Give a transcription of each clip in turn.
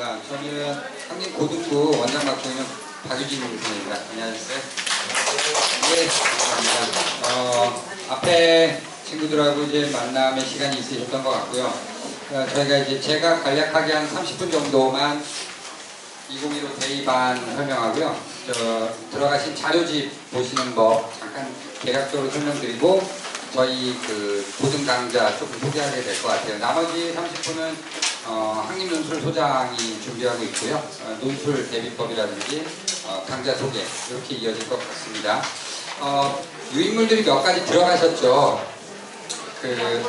반갑습니다. 저는 한림고등부 원장 맡고 있는 박유진 교수입니다. 안녕하세요. 네, 감사합니다. 앞에 친구들하고 이제 만남의 시간이 있으셨던 것 같고요. 저희가 이제 제가 간략하게 한 30분 정도만 2015 대입안 설명하고요. 들어가신 자료집 보시는 거 잠깐 대략적으로 설명드리고 저희 고등 강좌 조금 소개하게 될 것 같아요. 나머지 30분은 한림논술 준비하고 있고요. 논술 대비법이라든지 강좌 소개 이렇게 이어질 것 같습니다. 유인물들이 몇 가지 들어가셨죠.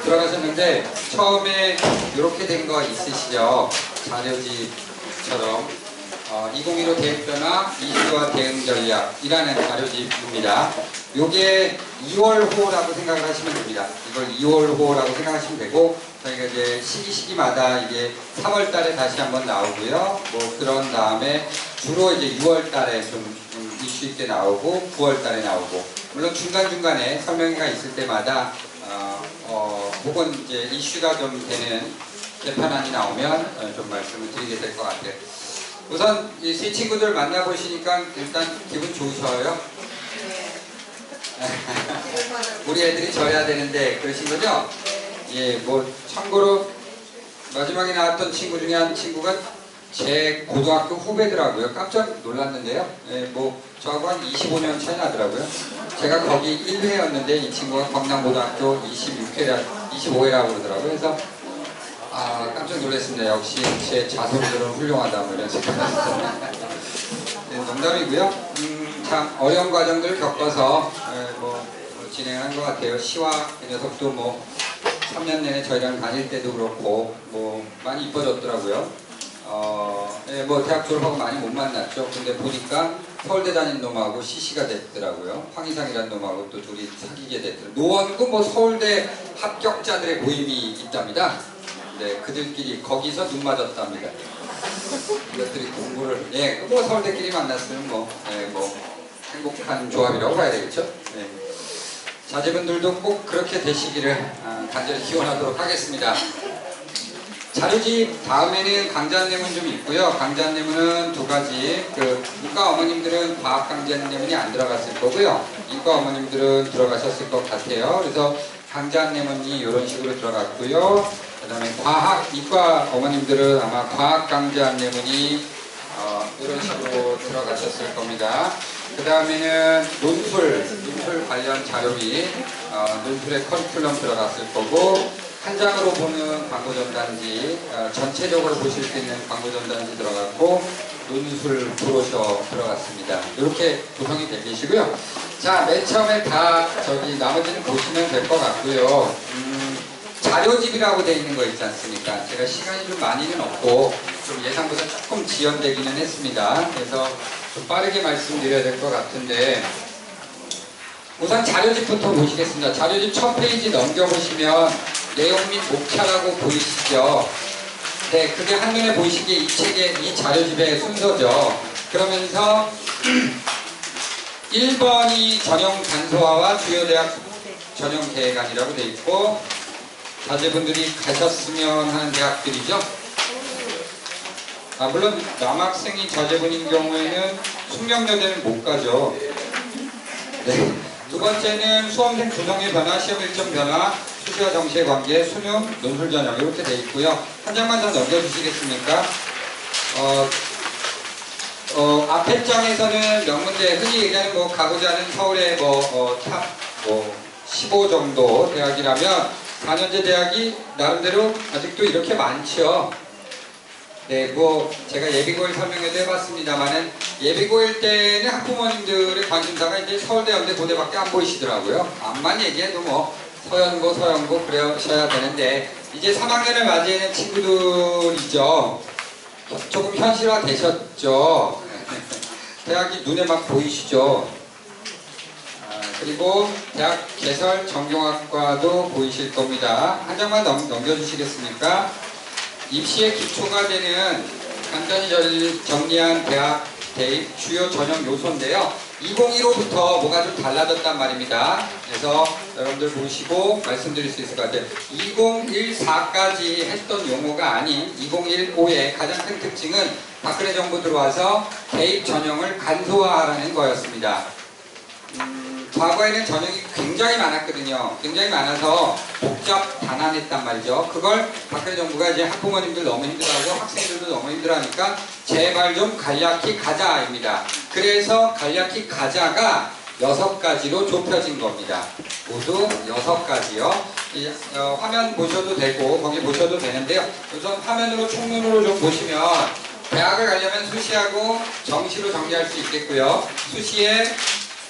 들어가셨는데 처음에 이렇게 된 거 있으시죠? 자료집처럼 2015 대입변화 이슈와 대응 전략이라는 자료집입니다. 요게 2월호라고 생각을 하시면 됩니다. 이걸 2월호라고 생각하시면 되고, 저희가 이제 시기마다 이게 3월 달에 다시 한번 나오고요. 그런 다음에 주로 이제 6월 달에 좀 이슈 있게 나오고, 9월 달에 나오고, 물론 중간중간에 설명회가 있을 때마다, 혹은 이제 이슈가 좀 되는 개편안이 나오면 좀 말씀을 드리게 될 것 같아요. 우선 이 세 친구들 만나보시니까 일단 기분 좋으셔요? 우리 애들이 져야 되는데 그러신 거죠? 예, 참고로 마지막에 나왔던 친구 중에 한 친구가 제 고등학교 후배더라고요. 깜짝 놀랐는데요. 예, 저하고 한 25년 차이 나더라고요. 제가 거기 1회였는데 이 친구가 광남고등학교 25회라고 그러더라고요. 그래서 깜짝 놀랐습니다. 역시 제 자손들은 훌륭하다 이런 생각이 네, 농담이고요. 참 어려운 과정들을 겪어서 진행한 것 같아요. 시와 이 녀석도 3년 내내 저희랑 다닐 때도 그렇고 많이 이뻐졌더라고요. 대학 졸업하고 많이 못 만났죠. 근데 보니까 서울대 다닌 놈하고 CC가 됐더라고요. 황희상이라는 놈하고 또 둘이 사귀게 됐더라고요. 노원구 서울대 합격자들의 모임이 있답니다. 네, 그들끼리 거기서 눈 맞았답니다. 이것들이 공부를, 서울대끼리 만났으면 행복한 조합이라고 봐야 되겠죠. 네. 자제분들도 꼭 그렇게 되시기를 간절히 기원하도록 하겠습니다. 자료집 다음에는 강좌 안내문 좀 있고요. 강좌 안내문은 두 가지. 문과 어머님들은 과학 강좌 안내문이 안 들어갔을 거고요. 이과 어머님들은 들어가셨을 것 같아요. 그래서 강좌 안내문이 이런 식으로 들어갔고요. 그 다음에 이과 어머님들은 아마 과학 강좌 안내문이 이런 식으로 들어가셨을 겁니다. 그 다음에는 논술 관련 자료비, 논술의 커리큘럼 들어갔을 거고, 한 장으로 보는 광고 전단지, 전체적으로 보실 수 있는 광고 전단지 들어갔고, 논술 브로셔 들어갔습니다. 이렇게 구성이 되어 계시고요. 자, 맨 처음에 나머지는 보시면 될 것 같고요. 자료집이라고 되어 있는 거 있지 않습니까? 제가 시간이 좀 많이는 없고, 좀 예상보다 조금 지연되기는 했습니다. 그래서 좀 빠르게 말씀드려야 될 것 같은데, 우선 자료집부터 보시겠습니다. 자료집 첫 페이지 넘겨보시면 내용 및 목차라고 보이시죠? 네, 그게 한눈에 보이시기에 이 자료집의 순서죠. 그러면서 1번이 전형 단소화와 주요 대학 전형 계획안이라고 되어 있고, 자제분들이 가셨으면 하는 대학들이죠. 물론 남학생이 자제분인 경우에는 숙명여대는 못 가죠. 네. 두 번째는 수험생 구성의 변화, 시험 일정 변화, 수시와 정시의 관계, 수능, 논술 전형 이렇게 되어 있고요. 한 장만 더 넘겨주시겠습니까? 앞에 장에서는 명문대, 흔히 얘기하는 가고자 하는 서울의 탑 15 정도 대학이라면 4년제 대학이 나름대로 아직도 이렇게 많죠. 네, 제가 예비고일 설명회도 해봤습니다만은 예비고일 때는 학부모님들의 관심사가 이제 서울대, 연대, 고대밖에 안 보이시더라고요. 암만 얘기해도 서연고 그러셔야 되는데 이제 3학년을 맞이하는 친구들이죠. 조금 현실화 되셨죠. 대학이 눈에 막 보이시죠. 그리고 대학 개설 정경학과도 보이실 겁니다. 한 장만 넘겨주시겠습니까? 입시의 기초가 되는 간단히 정리한 대학 대입 주요 전형 요소인데요. 2015부터 뭐가 좀 달라졌단 말입니다. 그래서 여러분들 보시고 말씀드릴 수 있을 것 같아요. 2014까지 했던 용어가 아닌 2015의 가장 큰 특징은 박근혜 정부 들어와서 개입 전형을 간소화하라는 거였습니다. 과거에는 전형이 굉장히 많았거든요. 굉장히 많아서 복잡 단안했단 말이죠. 그걸 박근혜 정부가 이제 학부모님들 너무 힘들어하고 학생들도 너무 힘들어하니까 제발 좀 간략히 가자입니다. 그래서 간략히 가자가 6가지로 좁혀진 겁니다. 모두 6가지요. 화면 보셔도 되고 거기 보셔도 되는데요. 우선 화면으로 총론으로 좀 보시면 대학을 가려면 수시하고 정시로 정리할 수 있겠고요. 수시에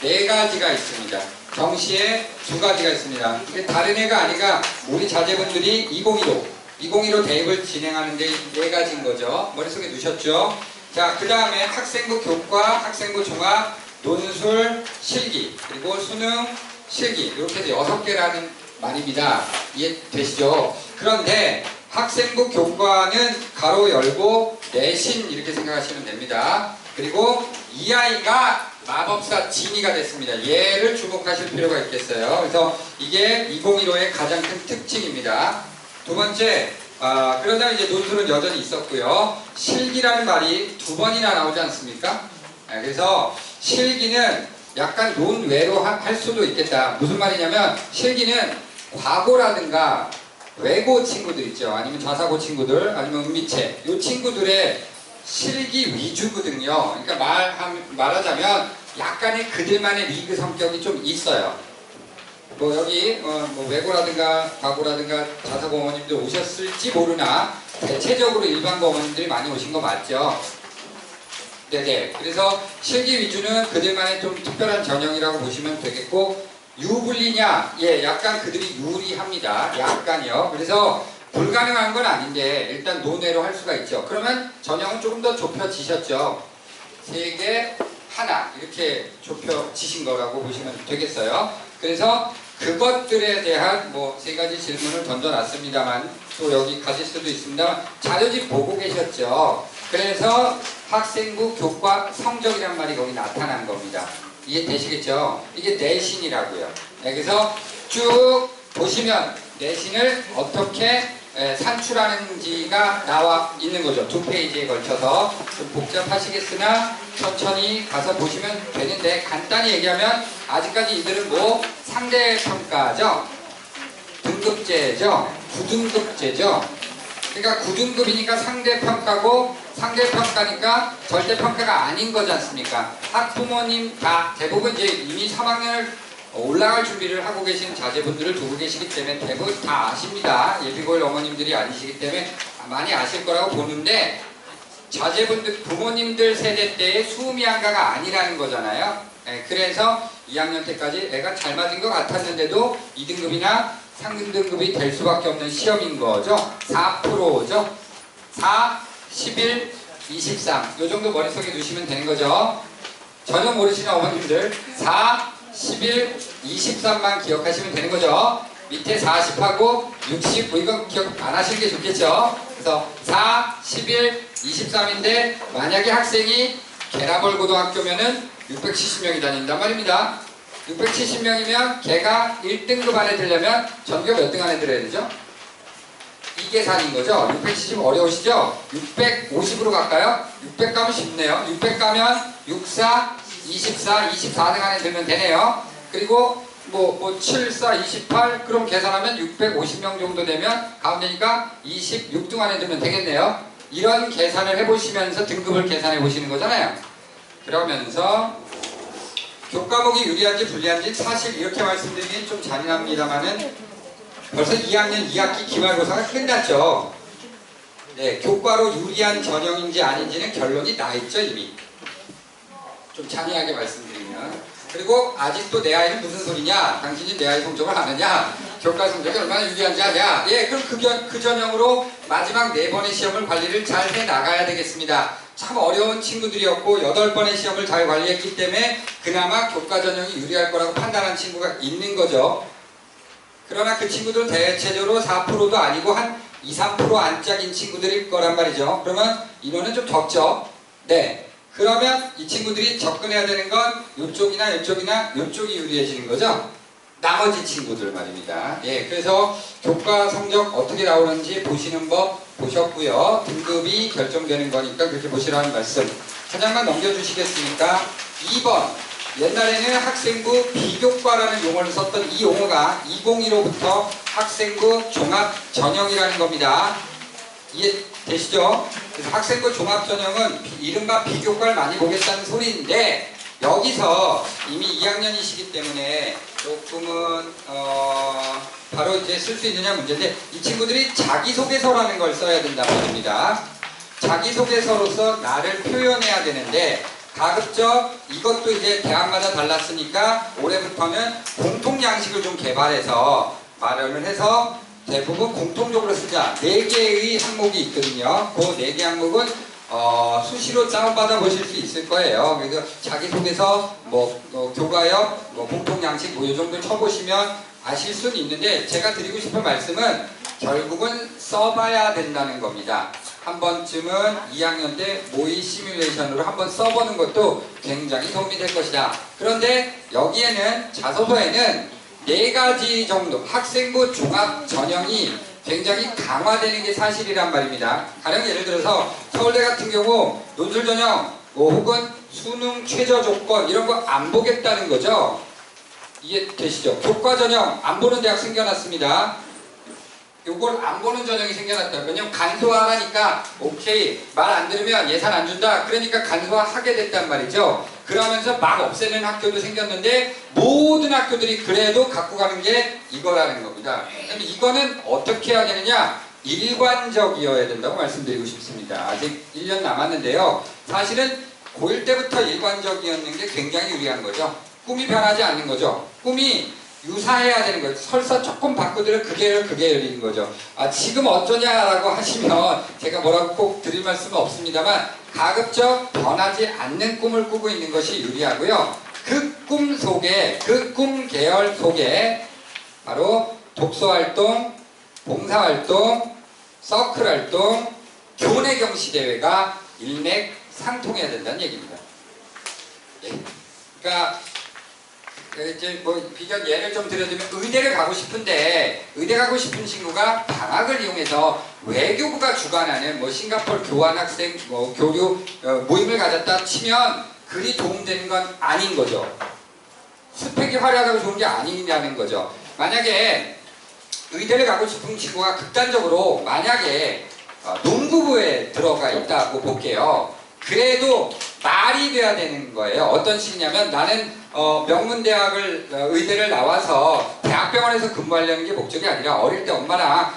4가지가 있습니다. 정시에 2가지가 있습니다. 이게 다른 애가 아니라 우리 자제분들이 2015 대입을 진행하는데 4가지인 거죠. 머릿속에 넣으셨죠? 자, 그 다음에 학생부 교과, 학생부 종합, 논술, 실기, 그리고 수능, 실기 이렇게 해서 6개라는 말입니다. 이해되시죠? 그런데 학생부 교과는 가로 열고 내신 이렇게 생각하시면 됩니다. 그리고 이 아이가 마법사 지니가 됐습니다. 얘를 주목하실 필요가 있겠어요. 그래서 이게 2015의 가장 큰 특징입니다. 두 번째, 그러다 이제 논술은 여전히 있었고요. 실기라는 말이 2번이나 나오지 않습니까? 그래서 실기는 약간 논외로 할 수도 있겠다. 무슨 말이냐면 실기는 과고라든가 외고 친구들 있죠. 아니면 자사고 친구들, 아니면 은미체. 이 친구들의 실기 위주거든요. 그러니까 말하자면 약간의 그들만의 리그 성격이 좀 있어요. 뭐 여기 뭐 외고라든가 과고라든가 자사고 어머님들 오셨을지 모르나 대체적으로 일반고 어머님들이 많이 오신 거 맞죠? 네네. 그래서 실기 위주는 그들만의 좀 특별한 전형이라고 보시면 되겠고, 유불리냐? 예, 약간 그들이 유리합니다. 약간요. 그래서 불가능한 건 아닌데 일단 논외로 할 수가 있죠. 그러면 전형은 조금 더 좁혀지셨죠. 3개, 하나 이렇게 좁혀지신 거라고 보시면 되겠어요. 그래서 그것들에 대한 뭐 3가지 질문을 던져놨습니다만 또 여기 가실 수도 있습니다만 자료집 보고 계셨죠. 그래서 학생부 교과 성적이란 말이 거기 나타난 겁니다. 이해되시겠죠? 이게 내신이라고요. 네, 그래서 쭉 보시면 내신을 어떻게 산출하는지가 나와 있는 거죠. 2페이지에 걸쳐서 좀 복잡하시겠으나 천천히 가서 보시면 되는데, 간단히 얘기하면 아직까지 이들은 뭐 상대평가죠, 등급제죠, 9등급제죠. 그러니까 9등급이니까 상대평가고 상대평가니까 절대평가가 아닌 거지 않습니까? 학부모님 다 대부분 이제 이미 3학년을 올라갈 준비를 하고 계신 자제분들을 두고 계시기 때문에 대부분 다 아십니다. 예비고일 어머님들이 아니시기 때문에 많이 아실 거라고 보는데, 자제분들, 부모님들 세대 때의 수미양가가 아니라는 거잖아요. 그래서 2학년 때까지 애가 잘 맞은 것 같았는데도 2등급이나 상등급이 될 수밖에 없는 시험인 거죠. 4%죠. 4, 11, 23. 요 정도 머릿속에 두시면 되는 거죠. 전혀 모르시는 어머님들 4, 11, 23만 기억하시면 되는 거죠. 밑에 40하고 60, 뭐 이건 기억 안 하시는 게 좋겠죠. 그래서 4, 11, 23인데 만약에 학생이 계라벌 고등학교면은 670명이 다닌단 말입니다. 670명이면 걔가 1등급 안에 들려면 전교 몇 등 안에 들어야 되죠? 이 계산인 거죠. 670 어려우시죠? 650으로 갈까요? 600 가면 쉽네요. 600 가면 64, 24, 24등 안에 들면 되네요. 그리고 뭐 74, 28 그럼 계산하면 650명 정도 되면 가운데니까 26등 안에 들면 되겠네요. 이런 계산을 해보시면서 등급을 계산해 보시는 거잖아요. 그러면서 교과목이 유리한지 불리한지 사실 이렇게 말씀드리긴 좀 잔인합니다만은 벌써 2학년 2학기 기말고사가 끝났죠. 네, 교과로 유리한 전형인지 아닌지는 결론이 나 있죠, 이미. 좀 잔인하게 말씀드리면. 그리고 아직도 내 아이는 무슨 소리냐? 당신이 내 아이 성적을 아느냐? 교과 성적이 얼마나 유리한지 아냐? 예, 그럼 그 전형으로 마지막 4번의 시험을 관리를 잘 해나가야 되겠습니다. 참 어려운 친구들이었고 8번의 시험을 잘 관리했기 때문에 그나마 교과 전형이 유리할 거라고 판단한 친구가 있는 거죠. 그러나 그 친구들은 대체적으로 4%도 아니고 한 2, 3% 안짝인 친구들일 거란 말이죠. 그러면 인원은 좀 적죠. 네. 그러면 이 친구들이 접근해야 되는 건 이쪽이나 이쪽이나 이쪽이 유리해지는 거죠. 나머지 친구들 말입니다. 예, 그래서 교과 성적 어떻게 나오는지 보시는 법 보셨고요. 등급이 결정되는 거니까 그렇게 보시라는 말씀. 한 장만 넘겨주시겠습니까? 2번. 옛날에는 학생부 비교과라는 용어를 썼던 이 용어가 2015부터 학생부 종합 전형이라는 겁니다. 이해되시죠? 그래서 학생부 종합 전형은 이른바 비교과를 많이 보겠다는 소리인데 여기서 이미 2학년이시기 때문에 조금은 바로 이제 쓸 수 있느냐 문제인데 이 친구들이 자기소개서라는 걸 써야 된단 말입니다. 자기소개서로서 나를 표현해야 되는데 가급적 이것도 이제 대학마다 달랐으니까 올해부터는 공통양식을 좀 개발해서 마련을 해서 대부분 공통적으로 쓰자. 4개의 항목이 있거든요. 그 4개 항목은 수시로 다운받아 보실 수 있을 거예요. 그래서 자기소개서, 교과역, 공통양식 이 정도 쳐보시면 아실 수는 있는데 제가 드리고 싶은 말씀은 결국은 써봐야 된다는 겁니다. 한 번쯤은 2학년 때 모의 시뮬레이션으로 한번 써보는 것도 굉장히 도움이 될 것이다. 그런데 여기에는 자소서에는 4가지 정도 학생부 종합 전형이 굉장히 강화되는 게 사실이란 말입니다. 가령 예를 들어서 서울대 같은 경우 논술 전형 혹은 수능 최저 조건 이런 거 안 보겠다는 거죠. 이해되시죠? 교과 전형 안 보는 대학 생겨났습니다. 요걸 안 보는 전형이 생겨났다. 왜냐면 간소화하니까 오케이 말 안 들으면 예산 안 준다. 그러니까 간소화하게 됐단 말이죠. 그러면서 막 없애는 학교도 생겼는데 모든 학교들이 그래도 갖고 가는 게 이거라는 겁니다. 그럼 이거는 어떻게 해야 되느냐? 일관적이어야 된다고 말씀드리고 싶습니다. 아직 1년 남았는데요. 사실은 고1 때부터 일관적이었는 게 굉장히 유리한 거죠. 꿈이 변하지 않는 거죠. 꿈이 유사해야 되는 거예요. 설사 조금 바꾸더라도 그 계열인 거죠. 지금 어쩌냐라고 하시면 제가 뭐라고 꼭 드릴 말씀은 없습니다만 가급적 변하지 않는 꿈을 꾸고 있는 것이 유리하고요. 그 꿈 속에, 그 꿈 계열 속에 바로 독서활동, 봉사활동, 서클활동, 교내경시대회가 일맥상통해야 된다는 얘기입니다. 예. 그러니까 이제 비전 예를 좀 들어드리면 의대를 가고 싶은데 의대 가고 싶은 친구가 방학을 이용해서 외교부가 주관하는 싱가포르 교환학생 교류 모임을 가졌다 치면 그리 도움되는 건 아닌 거죠. 스펙이 화려하다고 좋은 게 아니냐는 거죠. 만약에 의대를 가고 싶은 친구가 극단적으로 만약에 농구부에 들어가 있다고 볼게요. 그래도 말이 돼야 되는 거예요. 어떤 식이냐면 나는 명문대학을 의대를 나와서 대학병원에서 근무하려는 게 목적이 아니라 어릴 때 엄마랑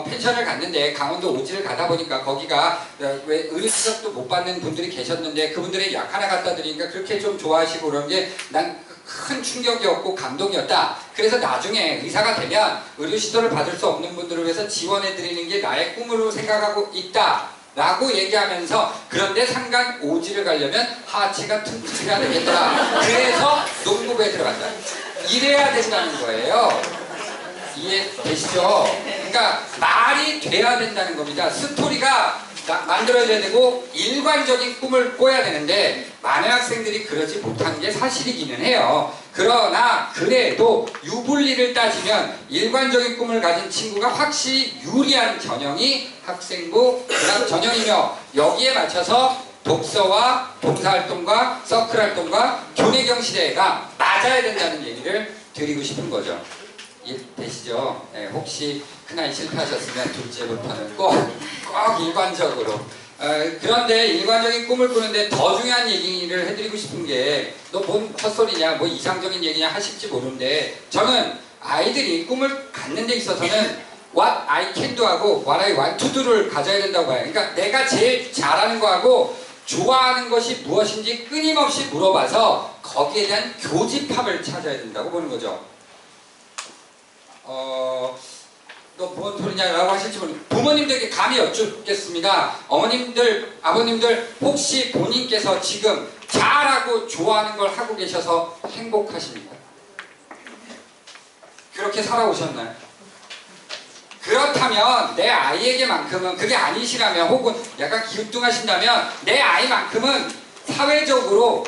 펜션을 갔는데 강원도 오지를 가다 보니까 거기가 왜 의료시설도 못 받는 분들이 계셨는데 그분들의 약 하나 갖다 드리니까 그렇게 좀 좋아하시고 그런 게 난 큰 충격이었고 감동이었다. 그래서 나중에 의사가 되면 의료시설을 받을 수 없는 분들을 위해서 지원해 드리는 게 나의 꿈으로 생각하고 있다. 라고 얘기하면서 그런데 상간 오지를 가려면 하체가 튼튼해야 되겠더라. 그래서 농구부에 들어간다. 이래야 된다는 거예요. 이해되시죠? 그러니까 말이 돼야 된다는 겁니다. 스토리가 만들어져야 되고 일관적인 꿈을 꿔야 되는데 많은 학생들이 그러지 못한 게 사실이기는 해요. 그러나 그래도 유불리를 따지면 일관적인 꿈을 가진 친구가 확실히 유리한 전형이 학생부 종합 전형이며 여기에 맞춰서 독서와 봉사활동과 서클활동과 교내경시대회가 맞아야 된다는 얘기를 드리고 싶은 거죠. 이해되시죠? 네, 혹시 큰아이 실패하셨으면 둘째부터는 꼭 일관적으로 그런데 일관적인 꿈을 꾸는데 더 중요한 얘기를 해드리고 싶은 게 너 뭔 헛소리냐 뭐 이상적인 얘기냐 하실지 모르는데 저는 아이들이 꿈을 갖는 데 있어서는 What I can do 하고 What I want to do를 가져야 된다고 봐요. 그러니까 내가 제일 잘하는 거하고 좋아하는 것이 무엇인지 끊임없이 물어봐서 거기에 대한 교집합을 찾아야 된다고 보는 거죠. 너 뭔 소리냐라고 하실지 모르겠는데 부모님들에게 감히 여쭙겠습니다. 어머님들, 아버님들 혹시 본인께서 지금 잘하고 좋아하는 걸 하고 계셔서 행복하십니까? 그렇게 살아오셨나요? 그렇다면 내 아이에게만큼은 그게 아니시라면 혹은 약간 기우뚱하신다면 내 아이만큼은 사회적으로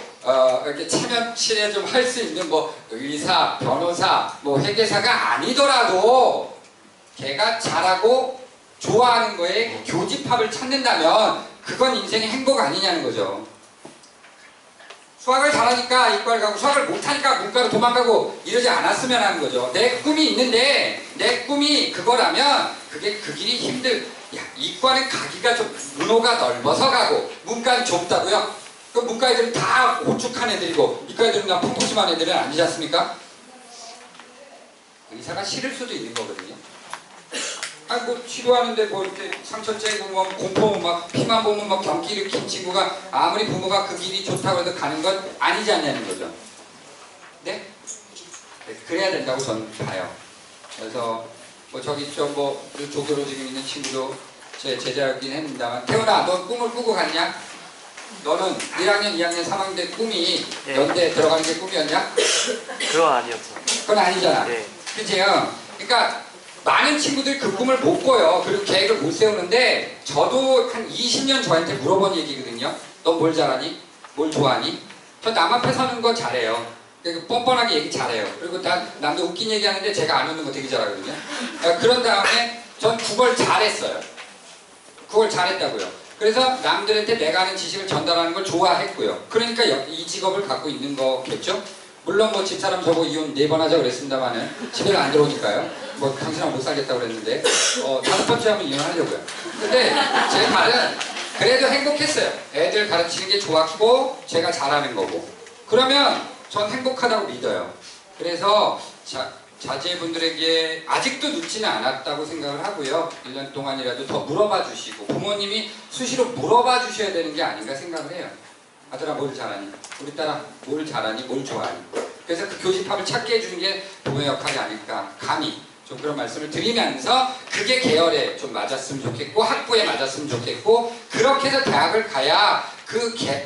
이렇게 참여치레 좀 할 수 있는 뭐 의사, 변호사, 뭐 회계사가 아니더라도 걔가 잘하고 좋아하는 거에 교집합을 찾는다면 그건 인생의 행복 아니냐는 거죠. 수학을 잘하니까 이과를 가고 수학을 못하니까 문과로 도망가고 이러지 않았으면 하는 거죠. 내 꿈이 있는데 내 꿈이 그거라면 그게 그 길이 야, 이과는 가기가 좀 문호가 넓어서 가고 문과는 좁다고요? 그럼 문과 애들은 다 호축한 애들이고 이과 애들은 다 펑펑심한 애들은 아니지 않습니까? 의사가 싫을 수도 있는 거거든요. 아니 뭐 치료하는데 뭐 이렇게 상처 째고 뭐 공포 막 피만 보면 막 경기 일으킨 친구가 아무리 부모가 그 길이 좋다고 해도 가는 건 아니지 않냐는 거죠. 네? 네, 그래야 된다고 저는 봐요. 그래서 뭐 저기 뭐 조교로 지금 있는 친구도 제 제자였긴 했습니다만 태훈아 넌 꿈을 꾸고 갔냐? 너는 1학년, 2학년, 3학년 때 꿈이 네. 연대 들어가는 게 꿈이었냐? 그건 아니었죠. 그건 아니잖아. 네. 그치요? 그러니까 많은 친구들이 그 꿈을 못 꿔요. 그리고 계획을 못 세우는데 저도 한 20년 저한테 물어본 얘기거든요. 넌 뭘 잘하니? 뭘 좋아하니? 저 남 앞에 서는 거 잘해요. 뻔뻔하게 얘기 잘해요. 그리고 남들 웃긴 얘기하는데 제가 안 웃는 거 되게 잘하거든요. 그런 다음에 전 국어를 잘했어요. 국어를 잘했다고요. 그래서 남들한테 내가 아는 지식을 전달하는 걸 좋아했고요. 그러니까 이 직업을 갖고 있는 거겠죠? 물론 뭐 집사람 저보고 이혼 4번 하자 그랬습니다만은 집에 안 들어오니까요. 뭐 당신하고 못 살겠다고 그랬는데 5번째 하면 이혼하려고요. 근데 제 말은 그래도 행복했어요. 애들 가르치는 게 좋았고 제가 잘하는 거고. 그러면 전 행복하다고 믿어요. 그래서 자제분들에게 아직도 늦지는 않았다고 생각을 하고요. 1년 동안이라도 더 물어봐 주시고 부모님이 수시로 물어봐 주셔야 되는 게 아닌가 생각을 해요. 아들아 뭘 잘하니? 우리 딸아 뭘 잘하니? 뭘 좋아하니? 그래서 그 교집합을 찾게 해주는 게 부모의 역할이 아닐까 감히 좀 그런 말씀을 드리면서 그게 계열에 좀 맞았으면 좋겠고 학부에 맞았으면 좋겠고 그렇게 해서 대학을 가야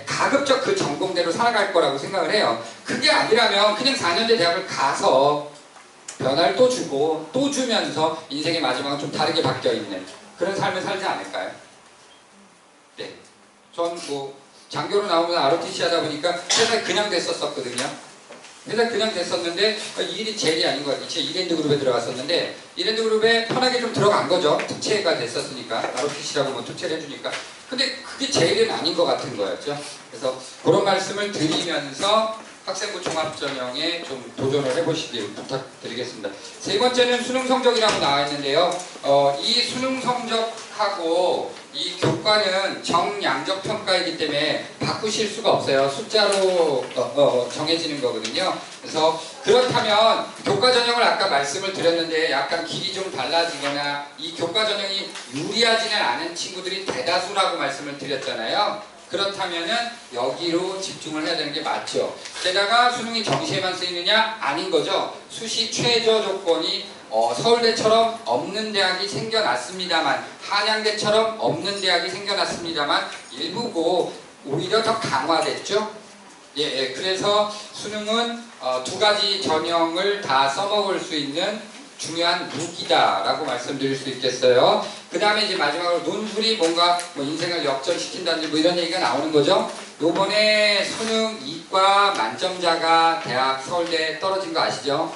가급적 그 전공대로 살아갈 거라고 생각을 해요. 그게 아니라면 그냥 4년제 대학을 가서 변화를 또 주고 또 주면서 인생의 마지막은 좀 다르게 바뀌어있는 그런 삶을 살지 않을까요? 네. 전 뭐 장교로 나오면 ROTC 하다 보니까 회사에 그냥 됐었거든요. 회사에 그냥 됐었는데 이 일이 제일이 아닌 것 같아요. 제 이랜드 그룹에 들어갔었는데 이랜드 그룹에 편하게 좀 들어간 거죠. 특채가 됐었으니까 ROTC라고 뭐 특채를 해주니까 근데 그게 제일은 아닌 것 같은 거였죠. 그래서 그런 말씀을 드리면서 학생부 종합전형에 좀 도전을 해보시길 부탁드리겠습니다. 세 번째는 수능 성적이라고 나와 있는데요. 이 수능 성적하고 이 교과는 정량적 평가이기 때문에 바꾸실 수가 없어요. 숫자로 정해지는 거거든요. 그래서 그렇다면 교과 전형을 아까 말씀을 드렸는데 약간 길이 좀 달라지거나 이 교과 전형이 유리하지는 않은 친구들이 대다수라고 말씀을 드렸잖아요. 그렇다면은 여기로 집중을 해야 되는 게 맞죠. 게다가 수능이 정시에만 쓰이느냐? 아닌 거죠. 수시 최저 조건이 서울대처럼 없는 대학이 생겨났습니다만 한양대처럼 없는 대학이 생겨났습니다만 일부고 오히려 더 강화됐죠. 예, 그래서 수능은 2가지 전형을 다 써먹을 수 있는 중요한 무기다라고 말씀드릴 수 있겠어요. 그 다음에 이제 마지막으로 논술이 뭔가 뭐 인생을 역전시킨다든지 뭐 이런 얘기가 나오는 거죠. 요번에 수능 이과 만점자가 대학 서울대 떨어진 거 아시죠?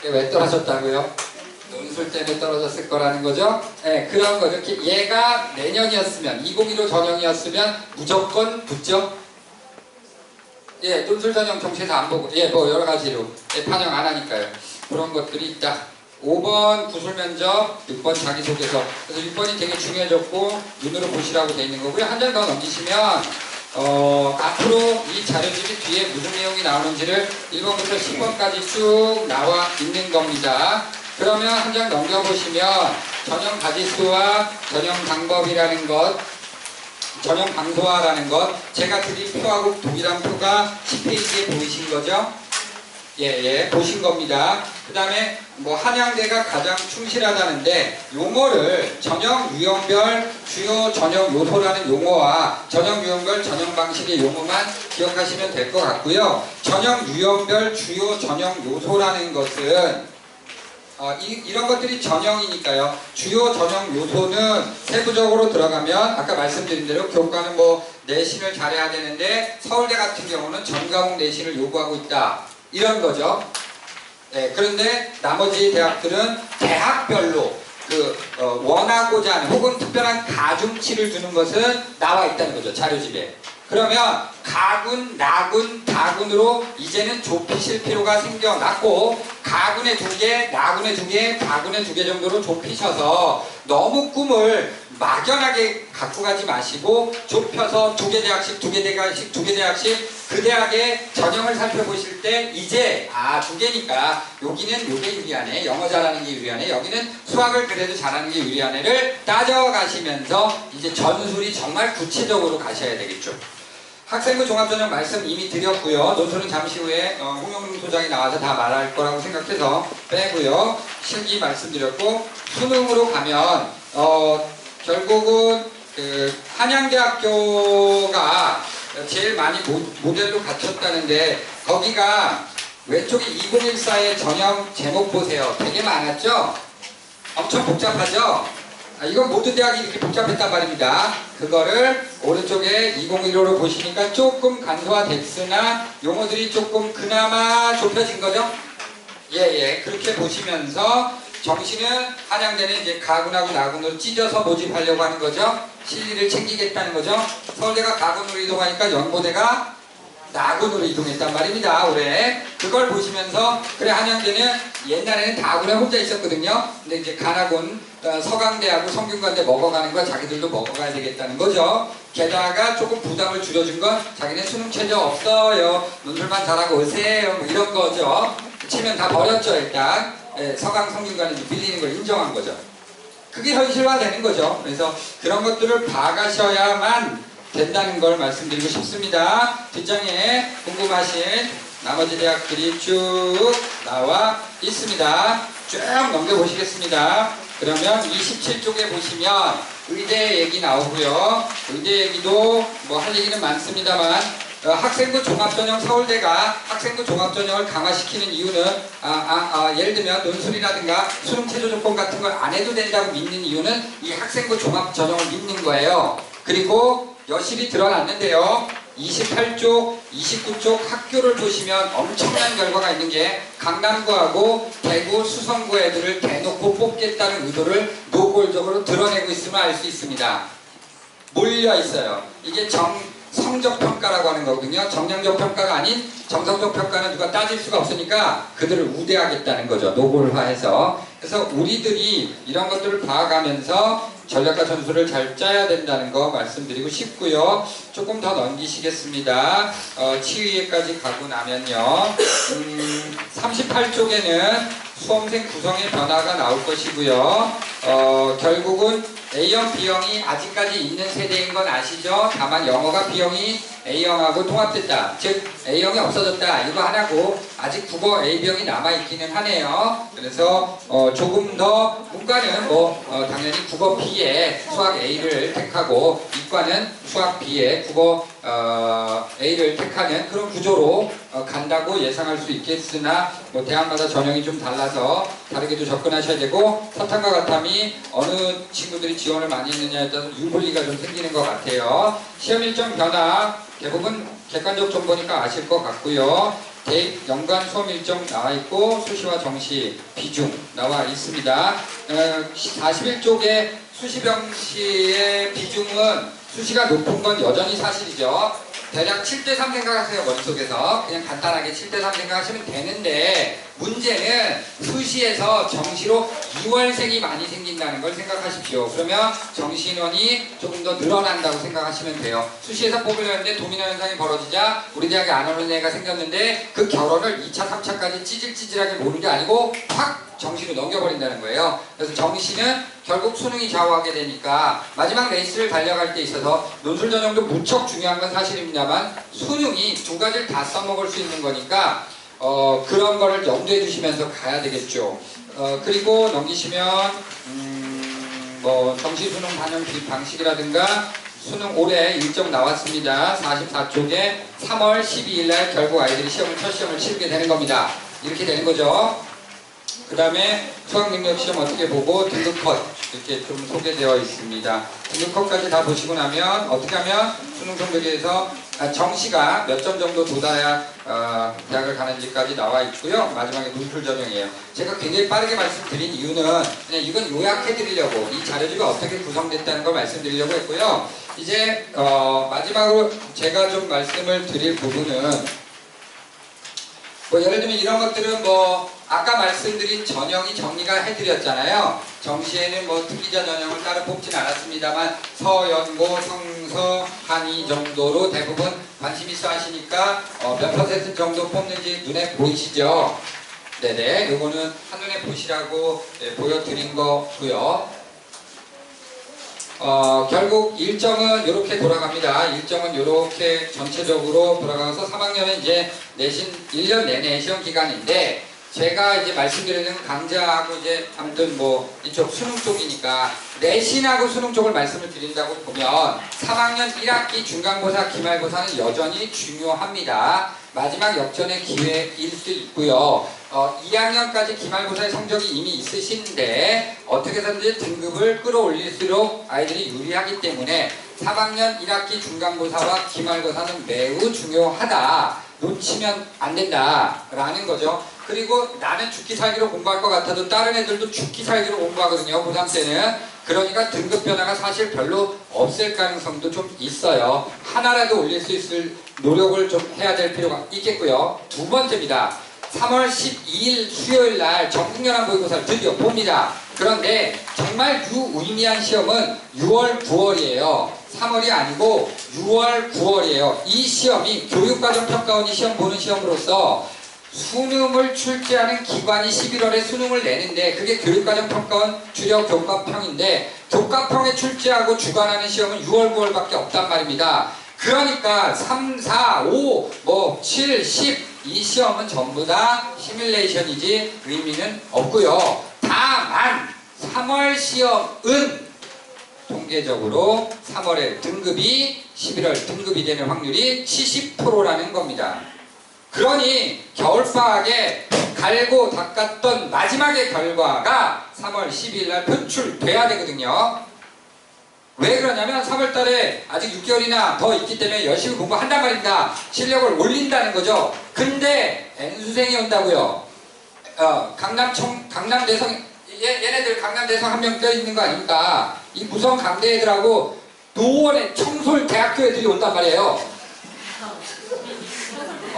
왜 떨어졌다고요? 논술 때문에 떨어졌을 거라는 거죠. 네, 그런 거죠. 얘가 내년이었으면 2015 전형이었으면 무조건 붙죠. 예, 논술 전형 정시에서 안 보고 뭐 여러 가지로 반영 안 하니까요. 그런 것들이 있다. 5번 구술 면접, 6번 자기소개서. 그래서 6번이 되게 중요해졌고 눈으로 보시라고 되어 있는 거고요. 한 장 더 넘기시면 앞으로 이 자료집이 뒤에 무슨 내용이 나오는지를 1번부터 10번까지 쭉 나와 있는 겁니다. 그러면 한 장 넘겨보시면 전형 가지수와 전형 방법이라는 것, 전형 방소화라는 것, 제가 드린 표하고 동일한 표가 10페이지에 보이신 거죠? 예, 보신 겁니다. 그 다음에 뭐 한양대가 가장 충실하다는데 용어를 전형 유형별 주요 전형 요소라는 용어와 전형 유형별 전형 방식의 용어만 기억하시면 될 것 같고요. 전형 유형별 주요 전형 요소라는 것은 이런 것들이 전형이니까요. 주요 전형 요소는 세부적으로 들어가면 아까 말씀드린 대로 교과는 뭐 내신을 잘해야 되는데 서울대 같은 경우는 전과목 내신을 요구하고 있다. 이런 거죠. 네, 그런데 나머지 대학들은 대학별로 원하고자 하는 혹은 특별한 가중치를 두는 것은 나와 있다는 거죠. 자료집에. 그러면 가군, 나군, 다군으로 이제는 좁히실 필요가 생겨났고 가군의 2개, 나군의 2개, 다군의 2개 정도로 좁히셔서 너무 꿈을 막연하게 갖고 가지 마시고 좁혀서 2개 대학씩, 2개 대학씩, 2개 대학씩 그 대학의 전형을 살펴보실 때 이제 2개니까 여기는 요게 유리하네, 영어 잘하는 게 유리하네, 여기는 수학을 그래도 잘하는 게 유리하네를 따져가시면서 이제 전술이 정말 구체적으로 가셔야 되겠죠. 학생부 종합전형 말씀 이미 드렸고요. 논술은 잠시 후에 홍영rum 소장이 나와서 다 말할 거라고 생각해서 빼고요. 실기 말씀드렸고 수능으로 가면 결국은 한양대학교가 제일 많이 모델로 갖췄다는데 거기가 왼쪽에 2014의 전형 제목 보세요. 되게 많았죠? 엄청 복잡하죠? 이건 모든 대학이 이렇게 복잡했단 말입니다. 그거를 오른쪽에 2015로 보시니까 조금 간소화됐으나 용어들이 조금 그나마 좁혀진 거죠? 예, 그렇게 보시면서 정시는 한양대는 이제 가군하고 나군으로 찢어서 모집하려고 하는 거죠. 실리를 챙기겠다는 거죠. 서울대가 가군으로 이동하니까 연고대가 나군으로 이동했단 말입니다. 올해 그걸 보시면서 그래 한양대는 옛날에는 다군에 혼자 있었거든요. 근데 이제 가나군 서강대하고 성균관대 먹어가는 거 자기들도 먹어가야 되겠다는 거죠. 게다가 조금 부담을 줄여준 건 자기네 수능 최저 없어요. 논술만 잘하고 오세요. 뭐 이런 거죠. 치면 다 버렸죠. 일단 서강 성균관에 밀리는 걸 인정한 거죠. 그게 현실화되는 거죠. 그래서 그런 것들을 봐가셔야만 된다는 걸 말씀드리고 싶습니다. 뒷장에 궁금하신 나머지 대학들이 쭉 나와 있습니다. 쭉 넘겨보시겠습니다. 그러면 27쪽에 보시면 의대 얘기 나오고요. 의대 얘기도 뭐 할 얘기는 많습니다만 학생부 종합전형 서울대가 학생부 종합전형을 강화시키는 이유는 예를 들면 논술이라든가 수능 최저 조건 같은 걸 안 해도 된다고 믿는 이유는 이 학생부 종합전형을 믿는 거예요. 그리고 여실히 드러났는데요. 28쪽, 29쪽 학교를 보시면 엄청난 결과가 있는 게 강남구하고 대구, 수성구 애들을 대놓고 뽑겠다는 의도를 노골적으로 드러내고 있음을 알 수 있습니다. 몰려 있어요. 이게 성적평가라고 하는 거거든요. 정량적 평가가 아닌 정성적 평가는 누가 따질 수가 없으니까 그들을 우대하겠다는 거죠. 노골화해서. 그래서 우리들이 이런 것들을 봐가면서 전략과 전술을 잘 짜야 된다는 거 말씀드리고 싶고요. 조금 더 넘기시겠습니다. 치위에까지 가고 나면요. 38쪽에는 수험생 구성의 변화가 나올 것이고요. 결국은 A형, B형이 아직까지 있는 세대인 건 아시죠? 다만 영어가 B형이 A형하고 통합됐다. 즉 A형이 없어졌다. 이거 하나고 아직 국어 A, B형이 남아있기는 하네요. 그래서 조금 더 문과는 당연히 국어 B에 수학 A를 택하고 이과는 수학 B에 국어 A를 택하는 그런 구조로 간다고 예상할 수 있겠으나 대학마다 전형이 좀 달라서 다르게도 접근하셔야 되고 사탐과 가탐이 어느 친구들이 지원을 많이 했느냐에 따라서 유불리가 좀 생기는 것 같아요. 시험 일정 변화 대부분 객관적 정보니까 아실 것 같고요. 대입 연간 수험 일정 나와 있고 수시와 정시 비중 나와 있습니다. 41쪽에 수시병시의 비중은 수시가 높은 건 여전히 사실이죠. 대략 7대3 생각하세요. 머릿속에서 그냥 간단하게 7대3 생각하시면 되는데 문제는 수시에서 정시로 2월생이 많이 생긴다는 걸 생각하십시오. 그러면 정시 인원이 조금 더 늘어난다고 생각하시면 돼요. 수시에서 뽑으려는데 도미노 현상이 벌어지자 우리 대학에 안 오는 애가 생겼는데 그 결혼을 2차, 3차까지 찌질찌질하게 모르는 게 아니고 확 정시로 넘겨버린다는 거예요. 그래서 정시는 결국 수능이 좌우하게 되니까 마지막 레이스를 달려갈 때 있어서 논술 전형도 무척 중요한 건 사실입니다만 수능이 두 가지를 다 써먹을 수 있는 거니까 그런 거를 염두에 두시면서 가야 되겠죠. 그리고 넘기시면 정시 수능 반영 방식이라든가 수능 올해 일정 나왔습니다. 44쪽에 3월 12일 날 결국 아이들이 첫 시험을 치르게 되는 겁니다. 이렇게 되는 거죠. 그 다음에 수학능력시험 어떻게 보고 등급컷 이렇게 좀 소개되어 있습니다. 등급컷까지 다 보시고 나면 어떻게 하면 수능 성적에서 정시가 몇 점 정도 도달해야 대학을 가는지까지 나와 있고요. 마지막에 문풀 전형이에요. 제가 굉장히 빠르게 말씀드린 이유는 그냥 이건 요약해 드리려고 이 자료집이 어떻게 구성됐다는 걸 말씀드리려고 했고요. 이제 마지막으로 제가 좀 말씀을 드릴 부분은 뭐 예를 들면 이런 것들은 뭐 아까 말씀드린 전형이 정리가 해드렸잖아요. 정시에는 뭐 특기자 전형을 따로 뽑진 않았습니다만 서연고, 성서, 한의 정도로 대부분 관심 있어 하시니까 몇 퍼센트 정도 뽑는지 눈에 보이시죠? 네네, 요거는 한눈에 보시라고 보여드린 거고요. 결국 일정은 이렇게 돌아갑니다. 일정은 이렇게 전체적으로 돌아가서 3학년은 이제 내신 1년 내내 시험 기간인데 제가 이제 말씀드리는 강좌하고 이제 아무튼 뭐 이쪽 수능 쪽이니까 내신하고 수능 쪽을 말씀을 드린다고 보면 3학년 1학기 중간고사, 기말고사는 여전히 중요합니다. 마지막 역전의 기회일 수 있고요. 2학년까지 기말고사의 성적이 이미 있으신데 어떻게 해서든지 등급을 끌어올릴수록 아이들이 유리하기 때문에 3학년 1학기 중간고사와 기말고사는 매우 중요하다. 놓치면 안 된다라는 거죠. 그리고 나는 죽기 살기로 공부할 것 같아도 다른 애들도 죽기 살기로 공부하거든요. 고3 때는. 그러니까 등급 변화가 사실 별로 없을 가능성도 좀 있어요. 하나라도 올릴 수 있을 노력을 좀 해야 될 필요가 있겠고요. 두 번째입니다. 3월 12일 수요일 날 전국연합 모의고사를 드디어 봅니다. 그런데 정말 유의미한 시험은 6월, 9월이에요. 3월이 아니고 6월, 9월이에요. 이 시험이 교육과정평가원이 시험 보는 시험으로서 수능을 출제하는 기관이 11월에 수능을 내는데 그게 교육과정평가원 줄여 교과평인데 교과평에 출제하고 주관하는 시험은 6월, 9월밖에 없단 말입니다. 그러니까 3, 4, 5, 뭐 7, 10 이 시험은 전부 다 시뮬레이션이지 의미는 없고요. 다만 3월 시험은 통계적으로 3월에 등급이 11월 등급이 되는 확률이 70%라는 겁니다. 그러니 겨울방학에 갈고 닦았던 마지막의 결과가 3월 12일 날 표출돼야 되거든요. 왜 그러냐면 3월 달에 아직 6개월이나 더 있기 때문에 열심히 공부한단 말입니다. 실력을 올린다는 거죠. 근데 N수생이 온다고요. 강남대성 얘네들 강남대성 한 명 껴있는 거 아닙니까? 이 무성 강대 애들하고 노원의 청솔대학교 애들이 온단 말이에요.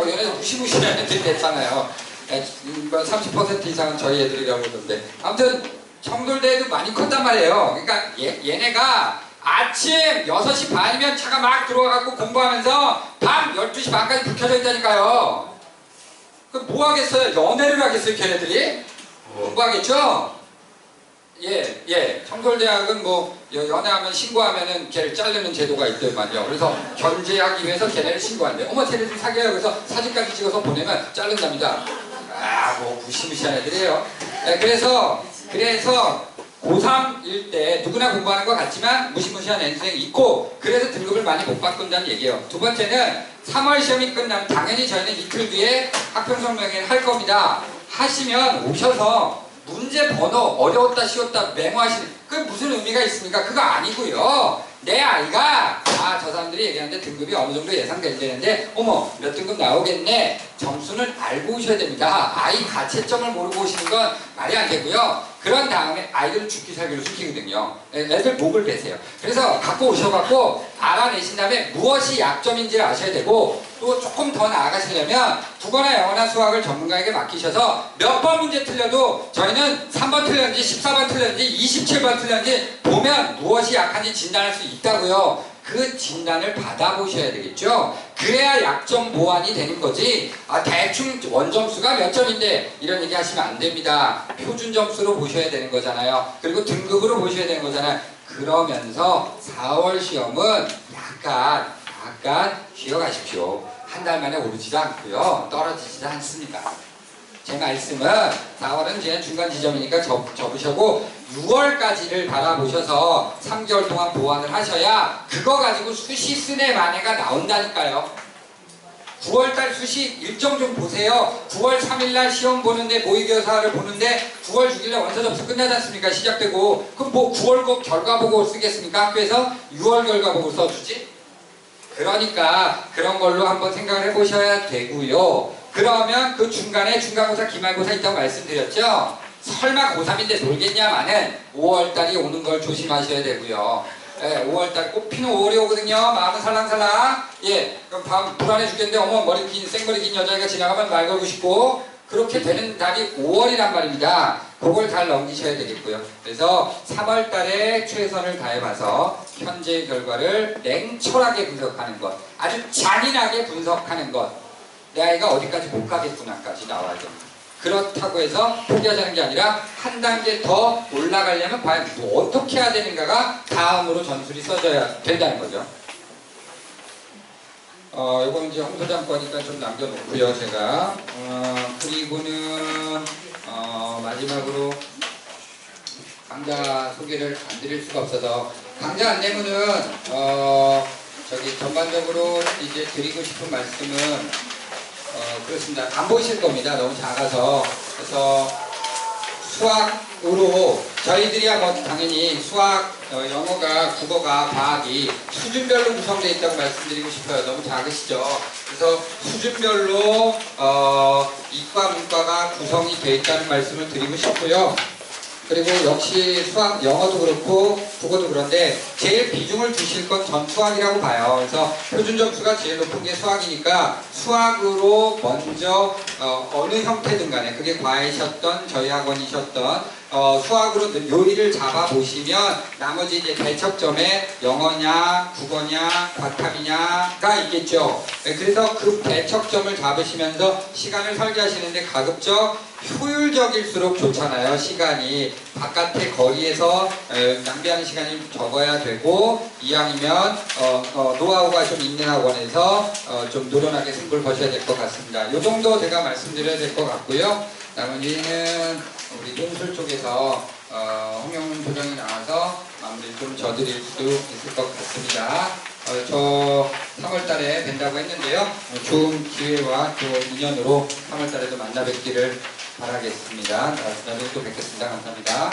얘네들 무시무시한 애들이 됐잖아요. 30% 이상은 저희 애들이라고 그러던데. 아무튼 청솔대도 많이 컸단 말이에요. 그러니까 얘네가 아침 6시 반이면 차가 막 들어와갖고 공부하면서 밤 12시 반까지 불 켜져 있다니까요. 그럼 뭐 하겠어요? 연애를 하겠어요, 걔네들이? 공부하겠죠? 예. 청솔대학은 뭐 연애하면 신고하면은 걔를 자르는 제도가 있더만요. 그래서 견제하기 위해서 걔네를 신고한대요. 어머, 쟤네들 사귀어요. 그래서 사진까지 찍어서 보내면 자른답니다. 뭐 무시무시한 애들이에요. 그래서 고3일 때 누구나 공부하는 것 같지만 무시무시한 N수생이 있고 그래서 등급을 많이 못 바꾼다는 얘기예요. 두 번째는 3월 시험이 끝나면 당연히 저희는 이틀 뒤에 학평성 명예를 할 겁니다. 하시면 오셔서 문제 번호 어려웠다 쉬웠다 메모하시는 그게 무슨 의미가 있습니까? 그거 아니고요. 내 아이가 저 사람들이 얘기하는데 등급이 어느 정도 예상된다는데 어머 몇 등급 나오겠네. 점수는 알고 오셔야 됩니다. 아이 가채점을 모르고 오시는 건 말이 안 되고요. 그런 다음에 아이들을 죽기 살기로 시키거든요. 애들 목을 베세요. 그래서 갖고 오셔갖고 알아내신 다음에 무엇이 약점인지를 아셔야 되고 또 조금 더 나아가시려면 국어나 영어나 수학을 전문가에게 맡기셔서 몇 번 문제 틀려도 저희는 3번 틀렸는지 14번 틀렸는지 27번 틀렸는지 보면 무엇이 약한지 진단할 수 있다고요. 그 진단을 받아보셔야 되겠죠. 그래야 약점 보완이 되는 거지 대충 원점수가 몇 점인데 이런 얘기 하시면 안 됩니다. 표준 점수로 보셔야 되는 거잖아요. 그리고 등급으로 보셔야 되는 거잖아요. 그러면서 4월 시험은 약간 쉬어가십시오. 한 달 만에 오르지도 않고요. 떨어지지도 않습니다. 제 말씀은 4월은 이제 중간 지점이니까 접으시고 6월까지를 바라보셔서 3개월 동안 보완을 하셔야 그거 가지고 수시 쓴의 만회가 나온다니까요. 9월달 수식 일정 좀 보세요. 9월 3일날 시험 보는데 모의고사를 보는데 9월 6일날 원서 접수 끝나지 않습니까? 시작되고 그럼 뭐 9월 결과 보고 쓰겠습니까? 학교에서 6월 결과 보고 써주지? 그러니까 그런 걸로 한번 생각을 해보셔야 되고요. 그러면 그 중간에 중간고사, 기말고사 있다고 말씀드렸죠? 설마 고3인데 놀겠냐마는 5월달이 오는 걸 조심하셔야 되고요. 예, 5월달 꽃피는 5월이 오거든요. 마음은 살랑살랑. 예, 그럼 밤 불안해 죽겠는데 어머 머리 긴 생머리 긴 여자애가 지나가면 말 걸고 싶고 그렇게 되는 달이 5월이란 말입니다. 그걸 잘 넘기셔야 되겠고요. 그래서 3월달에 최선을 다해봐서 현재의 결과를 냉철하게 분석하는 것, 아주 잔인하게 분석하는 것. 내 아이가 어디까지 못 가겠구나까지 나와야 됩니다. 그렇다고 해서 포기하자는 게 아니라 한 단계 더 올라가려면 과연 어떻게 해야 되는가가 다음으로 전술이 써져야 된다는 거죠. 요건 이제 홍소장 거니까 좀 남겨놓고요, 제가. 그리고는, 마지막으로 강좌 소개를 안 드릴 수가 없어서, 강좌 안내문은, 전반적으로 이제 드리고 싶은 말씀은, 그렇습니다. 안 보이실 겁니다. 너무 작아서. 그래서 수학으로 저희들이야 뭐 당연히 수학, 영어가, 국어가, 과학이 수준별로 구성되어 있다고 말씀드리고 싶어요. 너무 작으시죠? 그래서 수준별로 이과, 문과가 구성이 되어 있다는 말씀을 드리고 싶고요. 그리고 역시 수학, 영어도 그렇고 국어도 그런데 제일 비중을 두실 건 전 수학이라고 봐요. 그래서 표준 점수가 제일 높은 게 수학이니까 수학으로 먼저 어느 형태든 간에 그게 과외셨던 저희 학원이셨던 수학으로 요일을 잡아 보시면 나머지 이제 대척점에 영어냐 국어냐 과탐이냐가 있겠죠. 그래서 그 대척점을 잡으시면서 시간을 설계하시는데 가급적 효율적일수록 좋잖아요. 시간이 바깥의 거리에서 낭비하는 시간이 적어야 되고 이왕이면 노하우가 좀 있는 학원에서 좀 노련하게 승부를 거셔야 될 것 같습니다. 이 정도 제가 말씀드려야 될 것 같고요. 나머지는 우리 논술 쪽에서 홍영훈 소장이 나와서 마무리를 좀 져드릴 수도 있을 것 같습니다. 저 3월달에 뵌다고 했는데요. 좋은 기회와 또 인연으로 3월달에도 만나 뵙기를 바라겠습니다. 나중에 또 뵙겠습니다. 감사합니다.